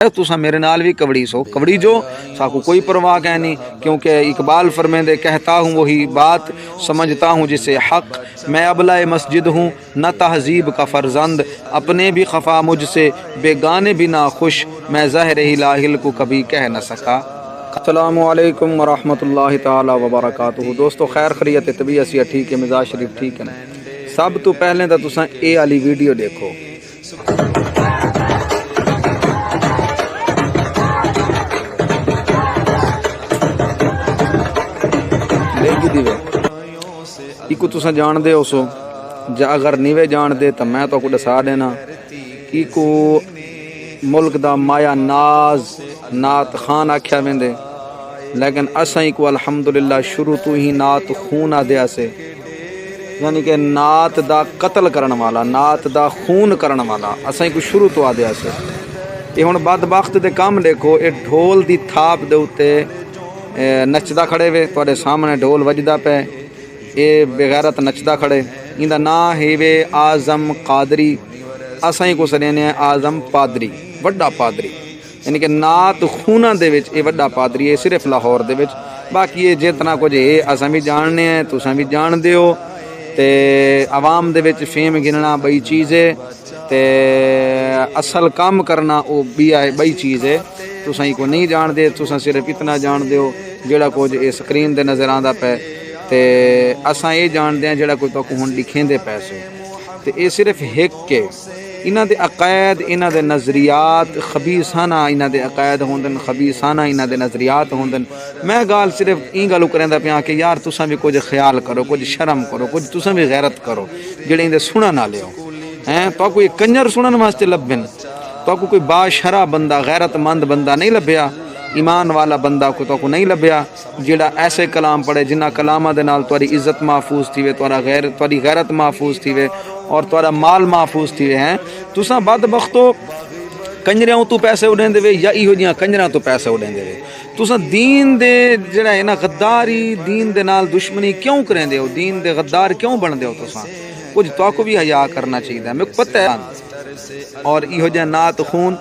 तुसा मेरे नाल भी कवड़ी सो कवड़ी जो साकू कोई परवाह कह नहीं, क्योंकि इकबाल फरमेंदे कहता हूँ वही बात, समझता हूँ जिसे हक, मैं अबलाए मस्जिद हूँ न तहजीब का फर्जंद, अपने भी खफा मुझसे बेगाने भी ना खुश, मैं ज़हर इलाहिल को कभी कह न सका। अस्सलामु अलैकुम वरहमतुल्लाहि ताला वबरकातुहू। दोस्तों खैर खरीयत तबीयत सी ठीक है, मिजाज शरीफ ठीक है। सब तो पहले तो तुसा ये वाली वीडियो देखो। इको तुसा जानते हो सो, अगर नीवे जानते तो मैं तो दसा देना। इको मुल्क दा माया नाज नात खान आख्या वेंदे, लेकिन असा इको अल्हम्दुलिल्लाह शुरू तो ही नात खून आदया से, यानी कि नात दा कत्ल करने वाला, नात दा खून करने वाला असा इको शुरू तो आदया से। ये हुण बदबख्त दे काम देखो, ये ढोल दी थाप दे उत्ते नचदा खड़े वे, तुहाडे सामने ढोल वजदा पे, ये बेगैरत नचदा खड़े। इंदा ना है वे आजम कादरी, असां ही को सने आजम पादरी, वड्डा पादरी, यानी कि नात खूना दे विच ये वड्डा पादरी है सिर्फ लाहौर दे विच। बाकी ये जितना कुछ है असां भी जानने हैं, तुसां भी जानदे हो। ते आवाम दे विच फेम गिनना बई चीज़ है, ते असल काम करना वो भी बई चीज़ है। तुसां ही को नहीं जानते, तुसां सिर्फ इतना जानते हो जेड़ा कुछ ये स्क्रीन दे नज़र आंदा पे, ते असां ये जानते हैं जेड़ा कोई तुहानू हुण दिखेंदे पैसे। ते ये सिर्फ हिक के इन्हां दे अकायद, इन्हां दे नज़रियात खबीसाना, इन्हां दे अकायद होंदन खबीसाना, इन्हां दे नज़रियात होंदन। मैं गाल सिर्फ ई गल करदा पिया कि यार तुसां भी कुछ ख्याल करो, कुछ शर्म करो, कुछ तुसां भी गैरत करो जेड़े इंदे सुनन आले हो हैं। तो कोई कंजर सुनन वास्ते लभन, तो कोई बाशरा बंदा गैरतमंद बंदा नहीं लभ्या, ईमान वाला बंदा को नहीं लभ्या जेड़ा ऐसे कलाम पढ़े जिन्हां कलामां दे नाल तुहाडी इज्जत महफूज थी, तुहाडी गैरत महफूज थी और तुहाडा माल महफूज थी हैं। तुसां बदबख्तो कंजरियां तो पैसे उड़ांदे वे या इहो जिहियां कंजरां तो पैसे उड़ांदे वे। तुसां दीन दे जेड़ा है ना गद्दारी, दीन दे नाल दुश्मनी क्यों करेंदे हो, दीन दे गद्दार क्यों बनदे हो तुसां? कुछ तो भी हया करना चाहिए, मेरे को पता है। और इहो जिहा नात खून